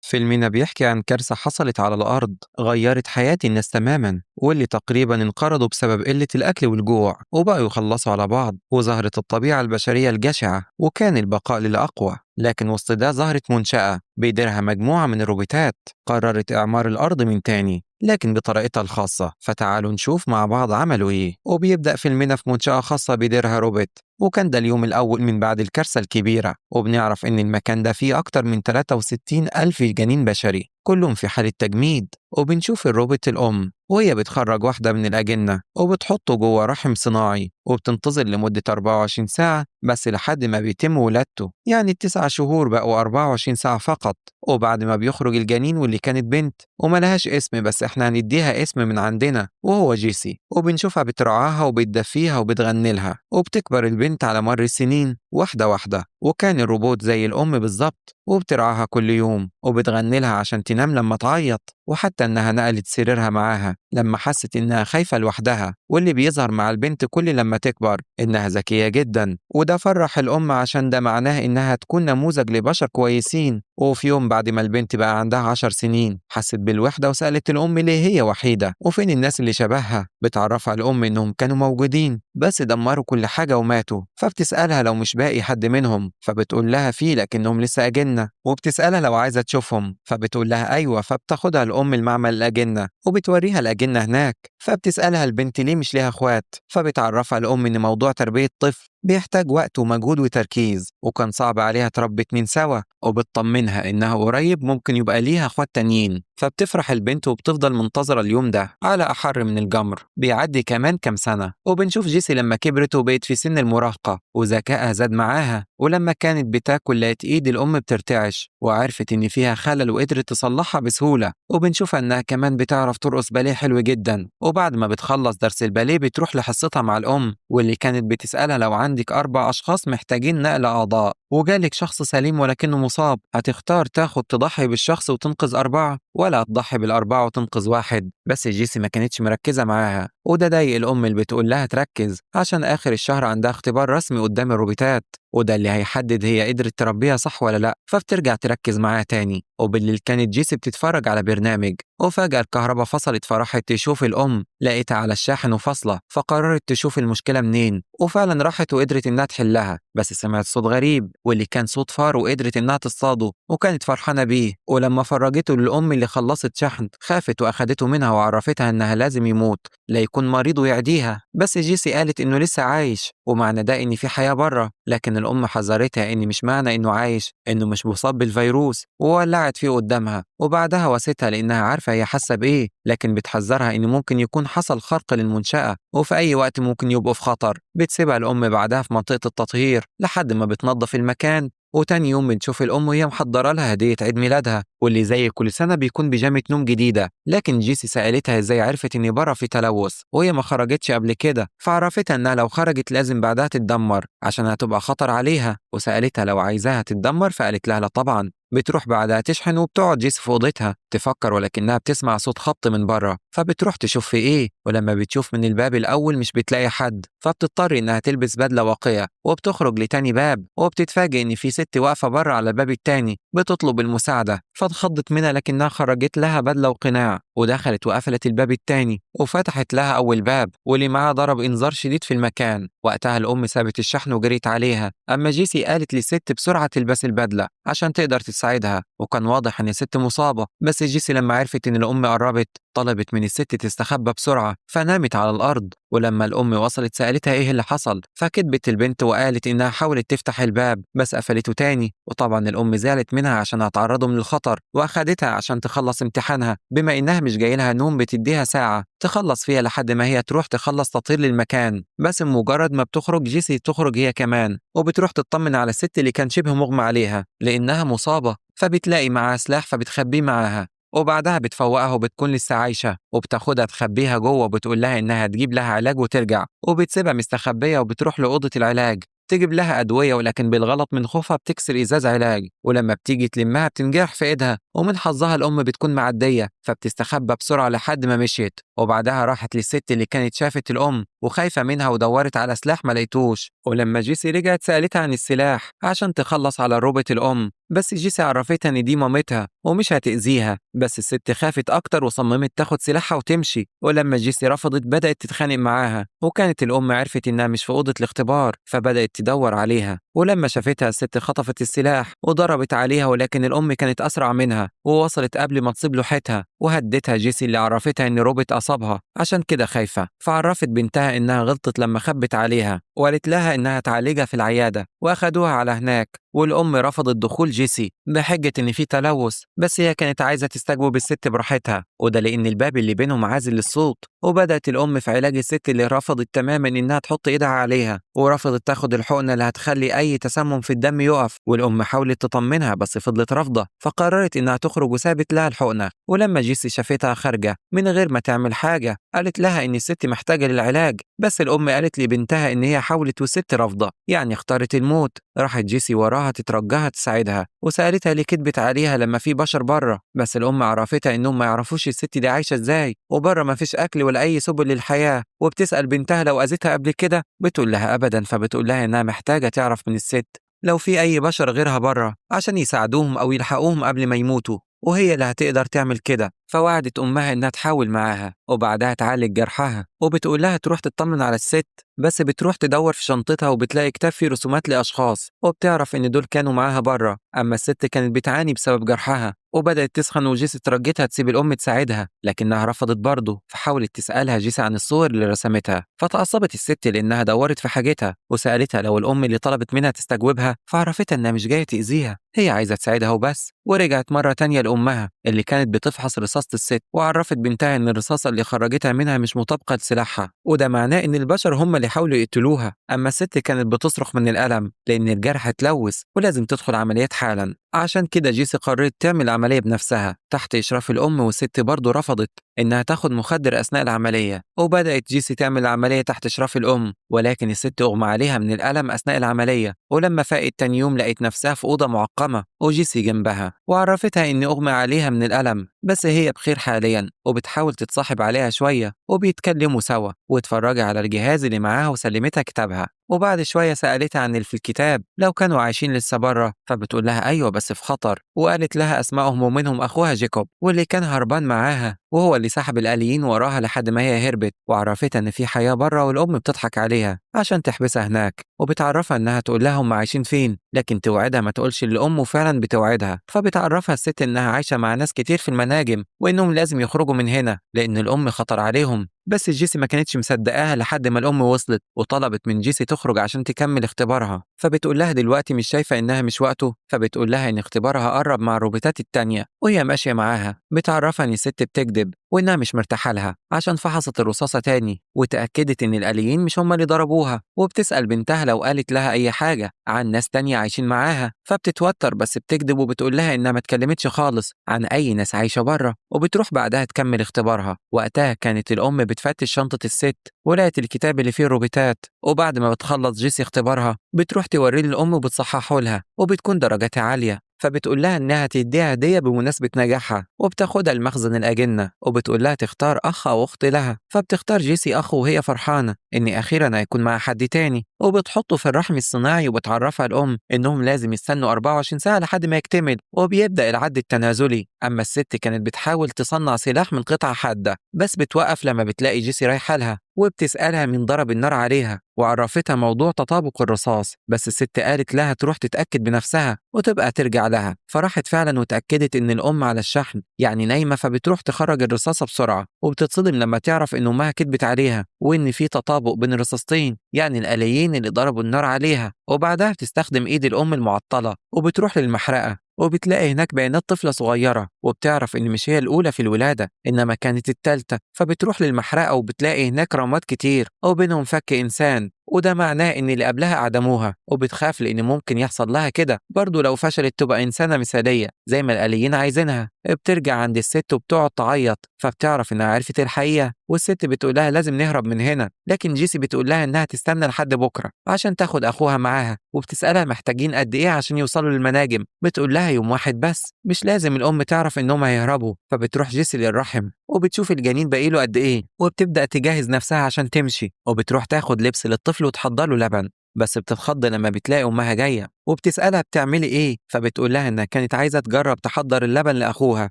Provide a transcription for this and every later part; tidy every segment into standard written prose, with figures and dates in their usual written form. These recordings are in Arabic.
فيلمنا بيحكي عن كارثة حصلت على الأرض غيرت حياة الناس تماما، واللي تقريبا انقرضوا بسبب قلة الأكل والجوع وبقوا يخلصوا على بعض، وظهرت الطبيعة البشرية الجشعة وكان البقاء للأقوى. لكن وسط ده ظهرت منشأة بيديرها مجموعة من الروبوتات قررت إعمار الأرض من تاني لكن بطريقتها الخاصة. فتعالوا نشوف مع بعض عملوا إيه. وبيبدأ فيلمنا في منشأة خاصة بيديرها روبوت، وكان ده اليوم الأول من بعد الكارثة الكبيرة، وبنعرف إن المكان ده فيه أكتر من 63 ألف جنين بشري كلهم في حالة تجميد. وبنشوف الروبوت الأم وهي بتخرج واحدة من الأجنة وبتحطه جوه رحم صناعي، وبتنتظر لمدة 24 ساعة بس لحد ما بيتم ولادته، يعني التسع شهور بقوا 24 ساعة فقط. وبعد ما بيخرج الجنين واللي كانت بنت وملهاش اسم بس احنا هنديها اسم من عندنا وهو جيسي، وبنشوفها بترعاها وبتدفيها وبتغني لها، وبتكبر البنت على مر السنين واحدة واحدة. وكان الروبوت زي الأم بالظبط، وبترعاها كل يوم وبتغني لها عشان تنام لما تعيط، وحتى إنها نقلت سريرها معاها لما حست إنها خايفة لوحدها. واللي بيظهر مع البنت كل لما تكبر إنها ذكية جدا، وده فرح الأم عشان ده معناه إنها تكون نموذج لبشر كويسين. وفي يوم بعد ما البنت بقى عندها 10 سنين حست بالوحدة وسألت الأم ليه هي وحيدة وفين الناس اللي شبهها. بتعرفها الأم إنهم كانوا موجودين بس دمروا كل حاجة وماتوا. فبتسألها لو مش باقي حد منهم، فبتقول لها في لكنهم لسه أجنة. وبتسألها لو عايزة تشوفهم، فبتقول لها أيوة. فبتاخدها الأم المعمل الأجنة وبتوريها الأجنة هناك. فبتسألها البنت ليه مش ليها أخوات، فبتعرفها الأم إن موضوع تربية طفل بيحتاج وقت ومجهود وتركيز، وكان صعب عليها تربي اتنين سوا. وبتطمنها إنها قريب ممكن يبقى ليها أخوات تانيين. فبتفرح البنت وبتفضل منتظرة اليوم ده على أحر من الجمر. بيعدي كمان كام سنة وبنشوف جيسي لما كبرت وبقت في سن المراهقة وذكائها زاد معاها. ولما كانت بتاكل لقت إيد الأم بترتعش وعرفت إن فيها خلل وقدرت تصلحها بسهولة. وبنشوفها إنها كمان بتعرف ترقص باليه حلو جدا. وبعد ما بتخلص درس الباليه بتروح لحصتها مع الأم، واللي كانت بتسألها لو عندك 4 أشخاص محتاجين نقل أعضاء وجالك شخص سليم ولكنه مصاب، هتختار تاخد تضحي بالشخص وتنقذ 4 ولا تضحي بالأربعة وتنقذ واحد؟ بس جيسي ما كانتش مركزة معاها، وده ضايق الأم اللي بتقول لها تركز عشان آخر الشهر عندها اختبار رسمي قدام الروبوتات، وده اللي هيحدد هي قدرت تربيها صح ولا لأ. فبترجع تركز معاها تاني. وبالليل كانت جيسي بتتفرج على برنامج وفجأة الكهرباء فصلت، فراحت تشوف الأم لقيتها على الشاحن وفاصلة. فقررت تشوف المشكلة منين، وفعلا راحت وقدرت إنها تحلها. بس سمعت صوت غريب واللي كان صوت فار وقدرت إنها تصطاده وكانت فرحانة بيه. ولما فرجته للأم اللي خلصت شحن خافت وأخدته منها وعرفتها إنها لازم يموت لا يكون مريض ويعديها. بس جيسي قالت إنه لسه عايش ومعنى ده إن في حياة بره، لكن الأم حذرتها إن مش معنى إنه عايش إنه مش مصاب بالفيروس، وولعت فيه قدامها. وبعدها وستها لأنها عارفة هي حاسة بإيه، لكن بتحذرها إن ممكن يكون حصل خرق للمنشأة وفي أي وقت ممكن يبقوا في خطر. بتسيبها الأم بعدها في منطقة التطهير لحد ما بتنظف المكان. وتاني يوم بنشوف الأم وهي محضرة لها هدية عيد ميلادها، واللي زي كل سنة بيكون بيجامة نوم جديدة. لكن جيسي سألتها ازاي عرفت ان بره في تلوث وهي ما خرجتش قبل كده، فعرفتها انها لو خرجت لازم بعدها تتدمر عشان هتبقى خطر عليها. وسألتها لو عايزاها تتدمر، فقالت لها لا طبعا. بتروح بعدها تشحن وبتقعد جيسي في أوضتها تفكر، ولكنها بتسمع صوت خبط من بره. فبتروح تشوف في ايه، ولما بتشوف من الباب الأول مش بتلاقي حد. فبتضطر انها تلبس بدلة واقية وبتخرج لتاني باب، وبتتفاجئ ان في ست واقفة بره على الباب التاني بتطلب المساعدة. فاتخضت منها لكنها خرجت لها بدلة وقناع ودخلت وقفلت الباب التاني وفتحت لها أول باب، واللي معاها ضرب إنذار شديد في المكان. وقتها الأم سابت الشحن وجريت عليها، أما جيسي قالت للست بسرعة تلبس البدلة عشان تقدر تساعدها. وكان واضح إن الست مصابة، بس جيسي لما عرفت إن الأم قربت طلبت من الست تستخبى بسرعة فنامت على الأرض. ولما الأم وصلت سألتها إيه اللي حصل، فكدبت البنت وقالت إنها حاولت تفتح الباب بس قفلته تاني. وطبعا الأم زعلت منها عشان هتعرضه من الخطر وأخدتها عشان تخلص امتحانها. بما إنها مش جايلها نوم بتديها ساعة تخلص فيها لحد ما هي تروح تخلص تطهير للمكان. بس مجرد ما بتخرج جيسي تخرج هي كمان وبتروح تطمن على الست اللي كان شبه مغمى عليها لأنها مصابة. فبتلاقي معاها سلاح فبتخبيه معاها، وبعدها بتفوقها وبتكون لسه عايشة وبتاخدها تخبيها جوه وبتقول لها إنها تجيب لها علاج وترجع. وبتسيبها مستخبية وبتروح لأوضة العلاج تجيب لها أدوية، ولكن بالغلط من خوفها بتكسر إزاز علاج، ولما بتيجي تلمها بتنجرح في إيدها. ومن حظها الأم بتكون معدية فبتستخبى بسرعة لحد ما مشيت، وبعدها راحت للست اللي كانت شافت الأم وخايفة منها ودورت على سلاح ما لقيتوش. ولما جيسي رجعت سألتها عن السلاح عشان تخلص على روبوت الأم، بس جيسي عرفتها إن دي مامتها ومش هتأذيها. بس الست خافت أكتر وصممت تاخد سلاحها وتمشي، ولما جيسي رفضت بدأت تتخانق معاها. وكانت الأم عرفت إنها مش في أوضة الاختبار فبدأت تدور عليها، ولما شافتها الست خطفت السلاح وضربت عليها، ولكن الأم كانت أسرع منها ووصلت قبل ما تصيب لوحتها. وهدتها جيسي اللي عرفتها إن روبوت أصابها عشان كده خايفة، فعرفت بنتها إنها غلطت لما خبت عليها وقالت لها إنها تعالجها في العيادة، وأخدوها على هناك. والأم رفضت دخول جيسي بحجة إن في تلوث، بس هي كانت عايزة تستجوب الست براحتها، وده لأن الباب اللي بينهم عازل للصوت. وبدأت الأم في علاج الست اللي رفضت تماما إنها تحط إيدها عليها، ورفضت تاخد الحقنة اللي هتخلي أي تسمم في الدم يقف. والأم حاولت تطمنها بس فضلت رافضة، فقررت إنها تخرج وسابت لها الحقنة. ولما جيسي شافتها خارجة من غير ما تعمل حاجة قالت لها إن الست محتاجة للعلاج، بس الأم قالت لبنتها إن هي حاولت والست رافضة، يعني اختارت الموت. راحت جيسي وراها تترجاها تساعدها وسألتها ليه كدبت عليها لما في بشر بره، بس الأم عرفتها إنهم ما يعرفوش الست دي عايشة إزاي، وبره ما فيش أكل ولا أي سبل للحياة. وبتسأل بنتها لو أذيتها قبل كده، بتقول لها أبدا، فبتقول لها إنها محتاجة تعرف من الست لو في أي بشر غيرها بره عشان يساعدوهم أو يلحقوهم قبل ما يموتوا، وهي اللي هتقدر تعمل كده. فوعدت أمها إنها تحاول معاها وبعدها تعالج جرحها، وبتقول لها تروح تطمن على الست، بس بتروح تدور في شنطتها وبتلاقي كتاب فيه رسومات لأشخاص، وبتعرف إن دول كانوا معاها بره. أما الست كانت بتعاني بسبب جرحها وبدأت تسخن، وجيسي ترجتها تسيب الأم تساعدها لكنها رفضت برضه. فحاولت تسألها جيسي عن الصور اللي رسمتها، فتعصبت الست لأنها دورت في حاجتها وسألتها لو الأم اللي طلبت منها تستجوبها، فعرفتها إنها مش جاية تأذيها، هي عايزة تساعدها وبس. ورجعت مرة تانية لأمها اللي كانت بتفحص رصاصة الست، وعرفت بنتها إن الرصاصة اللي خرجتها منها مش مطابقة لسلاحها، وده معناه إن البشر هم اللي حاولوا يقتلوها. أما الست كانت بتصرخ من الألم لأن الجرح اتلوث ولازم تدخل عمليات حالا. عشان كده جيسي قررت تعمل عملية بنفسها تحت إشراف الأم، والست برضه رفضت إنها تاخد مخدر أثناء العملية. وبدأت جيسي تعمل العملية تحت إشراف الأم، ولكن الست أغمى عليها من الألم أثناء العملية. ولما فاقت تاني يوم لقيت نفسها في أوضة معقمة وجيسي جنبها، وعرفتها إن أغمى عليها من الألم، بس هي بخير حاليا وبتحاول تتصاحب عليها شوية وبيتكلموا سوا. واتفرجي على الجهاز اللي معاها وسلمتها كتابها، وبعد شوية سألتها عن اللي في الكتاب لو كانوا عايشين لسه بره، فبتقول لها أيوة بس في خطر، وقالت لها أسمائهم ومنهم أخوها جيكوب واللي كان هربان معاها وهو اللي سحب الآليين وراها لحد ما هي هربت. وعرفتها إن في حياة بره والأم بتضحك عليها عشان تحبسها هناك، وبتعرفها إنها تقول لها هم عايشين فين لكن توعدها ما تقولش للأم، وفعلا بتوعدها. فبتعرفها الست إنها عايشة مع ناس كتير في المناجم وإنهم لازم يخرجوا من هنا لأن الأم خطر عليهم. بس جيسي ما كانتش مصدقاها لحد ما الأم وصلت وطلبت من جيسي تخرج عشان تكمل اختبارها. فبتقول لها دلوقتي مش شايفة إنها مش وقته، فبتقول لها إن اختبارها قرب مع الروبوتات التانية. وهي ماشية معاها بتعرفها إن الست بتكذب وإنها مش مرتاحة لها عشان فحصت الرصاصة تاني وتأكدت إن الآليين مش هم اللي ضربوها. وبتسأل بنتها لو قالت لها أي حاجة عن ناس تانية عايشين معاها، فبتتوتر بس بتكذب وبتقول لها إنها ما اتكلمتش خالص عن أي ناس عايشة بره. وبتروح بعدها تكمل اختبارها. وقتها كانت الأم بتفتش شنطة الست ولقت الكتاب اللي فيه الروبوتات، وبعد ما بتخلص جيسي اختبارها بتروح توريه للأم وبتصححه لها، وبتكون درجاتها عالية. فبتقول لها إنها تديها هدية بمناسبة نجاحها، وبتاخدها لمخزن الأجنة وبتقول لها تختار أخ أو أخت لها. فبتختار جيسي أخ وهي فرحانة إن أخيرا هيكون مع حد تاني، وبتحطه في الرحم الصناعي وبتعرفها الأم إنهم لازم يستنوا 24 ساعة لحد ما يكتمل، وبيبدأ العد التنازلي. أما الست كانت بتحاول تصنع سلاح من قطعة حادة بس بتوقف لما بتلاقي جيسي رايحة لها وبتسألها مين ضرب النار عليها، وعرفتها موضوع تطابق الرصاص، بس الست قالت لها تروح تتأكد بنفسها وتبقى ترجع لها. فراحت فعلا وتأكدت إن الأم على الشحن يعني نايمة، فبتروح تخرج الرصاصة بسرعة وبتتصدم لما تعرف إن أمها كدبت عليها وإن في تطابق بين الرصاصتين يعني الآليين اللي ضربوا النار عليها. وبعدها بتستخدم إيد الأم المعطلة وبتروح للمحرقة وبتلاقي هناك بيانات طفلة صغيرة، وبتعرف إن مش هي الأولى في الولادة إنما كانت التالتة. فبتروح للمحرقة وبتلاقي هناك رماد كتير وبينهم فك إنسان، وده معناه إن اللي قبلها أعدموها، وبتخاف لأن ممكن يحصل لها كده برضه لو فشلت تبقى إنسانة مثالية زي ما الآليين عايزينها. بترجع عند الست وبتقعد تعيط، فبتعرف إنها عرفت الحقيقة، والست بتقولها لازم نهرب من هنا، لكن جيسي بتقولها إنها تستنى لحد بكرة عشان تاخد أخوها معاها، وبتسألها محتاجين قد إيه عشان يوصلوا للمناجم. بتقولها يوم واحد بس، مش لازم الأم تعرف إنهم هيهربوا. فبتروح جيسي للرحم وبتشوف الجنين باقيله قد إيه، وبتبدأ تجهز نفسها عشان تمشي، وبتروح تاخد لبس للطفل وتحضر له لبن. بس بتتخض لما بتلاقي أمها جاية وبتسألها بتعملي إيه، فبتقول لها إنها كانت عايزة تجرب تحضر اللبن لأخوها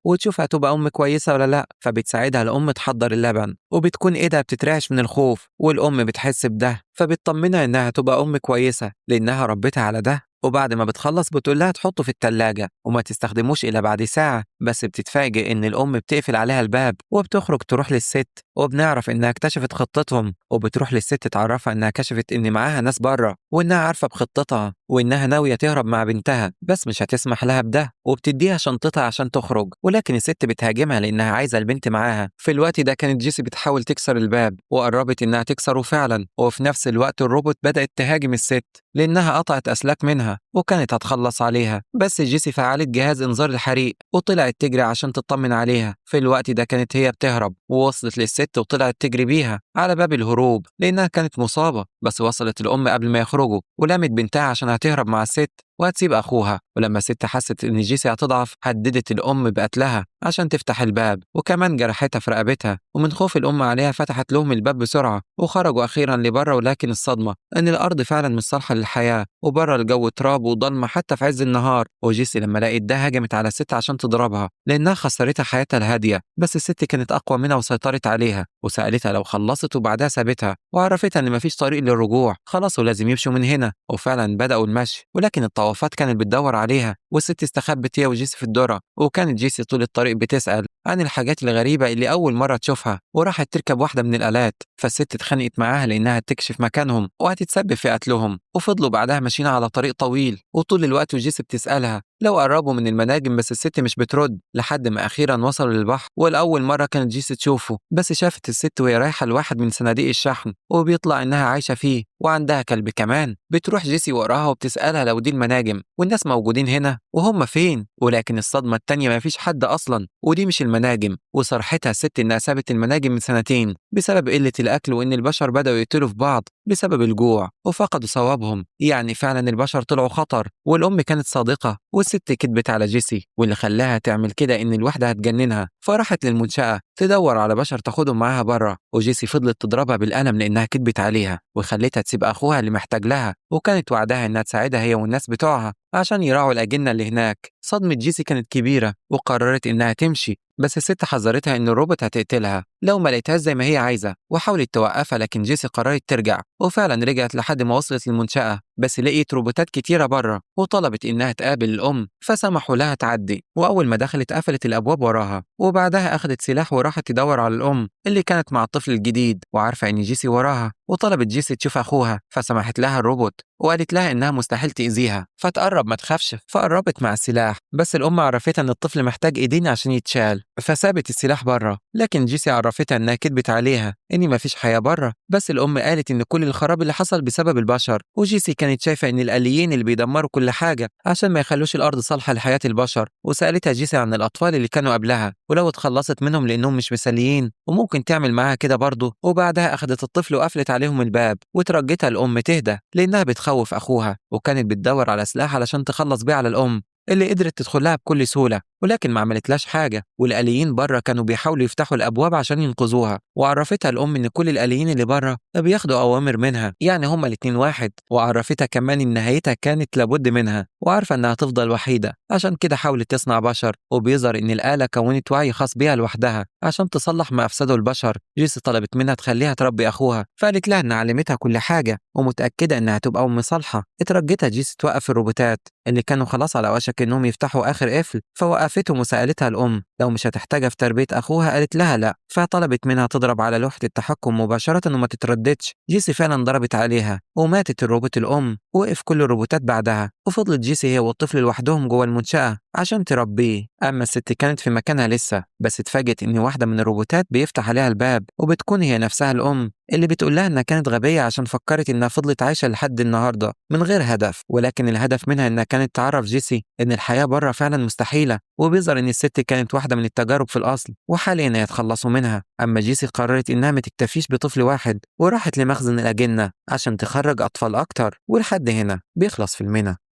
وتشوف هتبقى أم كويسة ولا لأ. فبتساعدها الأم تحضر اللبن، وبتكون إيدها بتترعش من الخوف، والأم بتحس بده فبتطمنها إنها هتبقى أم كويسة لأنها ربتها على ده. وبعد ما بتخلص بتقول لها تحطه في التلاجة وما تستخدموش إلا بعد ساعة. بس بتتفاجئ إن الأم بتقفل عليها الباب وبتخرج تروح للست، وبنعرف إنها اكتشفت خطتهم، وبتروح للست تعرفها إنها كشفت إن معاها ناس بره، وإنها عارفة بخطتها، وإنها ناوية تهرب مع بنتها بس مش هتسمح لها بده، وبتديها شنطتها عشان تخرج. ولكن الست بتهاجمها لأنها عايزة البنت معاها. في الوقت ده كانت جيسي بتحاول تكسر الباب وقربت إنها تكسره فعلا، وفي نفس الوقت الروبوت بدأت تهاجم الست لأنها قطعت أسلاك منها وكانت هتخلص عليها. بس جيسي فعلت جهاز إنذار الحريق وطلعت تجري عشان تطمن عليها. في الوقت ده كانت هي بتهرب ووصلت للست وطلعت تجري بيها على باب الهروب لأنها كانت مصابة. بس وصلت الأم قبل ما يخرجوا ولمت بنتها عشان هتهرب مع الست وهتسيب أخوها. ولما الست حست إن جيسي هتضعف هددت الأم بقتلها عشان تفتح الباب، وكمان جرحتها في رقبتها. ومن خوف الأم عليها فتحت لهم الباب بسرعة وخرجوا أخيرا لبره. ولكن الصدمة إن الأرض فعلا مش صالحة للحياة، وبره الجو تراب وضلمة حتى في عز النهار. وجيسي لما لقيت ده هجمت على الست عشان تضربها لأنها خسرتها حياتها الهادية. بس الست كانت أقوى منها وسيطرت عليها وسألتها لو خلصت، وبعدها سابتها وعرفتها إن مفيش طريق للرجوع خلاص ولازم يمشوا من هنا. وفعلا بدأوا المشي، ولكن الطوافات كانت بتدور عليها، والست استخبت هي وجيسي في الذرة. وكانت جيسي طول الطريق بتسأل عن الحاجات الغريبة اللي أول مرة تشوفها، وراحت تركب واحدة من الآلات. فالست اتخانقت معاها لأنها تكشف مكانهم وهتتسبب في قتلهم. وفضلوا بعدها ماشيين على طريق طويل، وطول الوقت وجيسي بتسألها لو قربوا من المناجم بس الست مش بترد، لحد ما أخيرا وصلوا للبحر. والأول مرة كانت جيسي تشوفه، بس شافت الست وهي رايحة لواحد من صناديق الشحن وبيطلع إنها عايشة فيه وعندها كلب كمان. بتروح جيسي وراها وبتسألها لو دي المناجم والناس موجودين هنا وهم فين. ولكن الصدمة التانية مفيش حد أصلا، ودي مش المناجم. وصرحتها الست إنها سابت المناجم من سنتين بسبب قلة الأكل، وإن البشر بدأوا يقتلوا في بعض بسبب الجوع وفقدوا صوابهم. يعني فعلا البشر طلعوا خطر. والأم كانت صادقة والست كدبت على جيسي، واللي خلاها تعمل كده إن الوحدة هتجننها. فراحت للمنشأة تدور على بشر تاخدهم معاها بره، وجيسي فضلت تضربها بالقلم لأنها كدبت عليها وخلتها تسيب أخوها اللي محتاج لها، وكانت وعدها إنها تساعدها هي والناس بتوعها عشان يراعوا الأجنة اللي هناك. صدمة جيسي كانت كبيرة وقررت إنها تمشي، بس الست حذرتها إن الروبوت هتقتلها لو ما لقيتهاش زي ما هي عايزة، وحاولت توقفها. لكن جيسي قررت ترجع، وفعلا رجعت لحد ما وصلت للمنشأة. بس لقيت روبوتات كتيرة بره وطلبت إنها تقابل الأم، فسمحوا لها تعدي. وأول ما دخلت قفلت الأبواب وراها، وبعدها أخدت سلاح وراحت تدور على الأم اللي كانت مع الطفل الجديد وعارفة إن جيسي وراها. وطلبت جيسي تشوف أخوها، فسمحت لها الروبوت وقالت لها إنها مستحيل تأذيها فتقرب ما تخافش. فقربت مع السلاح، بس الأم عرفتها إن الطفل محتاج إيدين عشان يتشال، فسابت السلاح بره. لكن جيسي عرفتها إنها كدبت عليها إن مفيش حياة بره، بس الأم قالت إن كل الخراب اللي حصل بسبب البشر. وجيسي كانت شايفة إن الآليين اللي بيدمروا كل حاجة عشان ما يخلوش الأرض صالحة لحياة البشر. وسألتها جيسي عن الأطفال اللي كانوا قبلها ولو اتخلصت منهم لأنهم مش مثاليين وممكن تعمل معاها كده برضه. وبعدها أخدت الطفل وقفلت عليهم الباب، وترجتها الأم تهدى لأنها بتخوف أخوها، وكانت بتدور على سلاح علشان تخلص بيه على الأم اللي قدرت تدخلها بكل سهولة، ولكن ما عملتلاش حاجة. والآليين بره كانوا بيحاولوا يفتحوا الأبواب عشان ينقذوها. وعرفتها الأم إن كل الآليين اللي بره بياخدوا أوامر منها، يعني هما الاتنين واحد. وعرفتها كمان إن نهايتها كانت لابد منها، وعارفة إنها تفضل وحيدة، عشان كده حاولت تصنع بشر. وبيظهر إن الآلة كونت وعي خاص بيها لوحدها عشان تصلح ما أفسده البشر. جيسي طلبت منها تخليها تربي أخوها، فقالت لها إن علمتها كل حاجة ومتأكدة إنها تبقى أم صالحة. اترجتها جيسي توقف الروبوتات اللي كانوا خلاص على وشك إنهم يفتحوا آخر قفل، فوقفتهم وسألتها الأم لو مش هتحتاجها في تربية أخوها. قالت لها لا، فطلبت منها تضرب على لوحة التحكم مباشرة وما تترددش. جيسي فعلا ضربت عليها وماتت الروبوت الأم، وقف كل الروبوتات بعدها، وفضلت جيسي هي والطفل لوحدهم جوه المنشأة عشان تربيه. أما الست كانت في مكانها لسه، بس اتفاجئت إن واحدة من الروبوتات بيفتح عليها الباب وبتكون هي نفسها الأم اللي بتقول لها إنها كانت غبية عشان فكرت إنها فضلت عايشة لحد النهاردة من غير هدف، ولكن الهدف منها إنها كانت تعرف جيسي إن الحياة بره فعلا مستحيلة، وبيظهر إن الست كانت واحدة من التجارب في الأصل وحاليا يتخلصوا منها. أما جيسي قررت إنها ما تكتفيش بطفل واحد وراحت لمخزن الأجنة عشان تخرج أطفال أكتر، ولحد هنا بيخلص فيلمنا.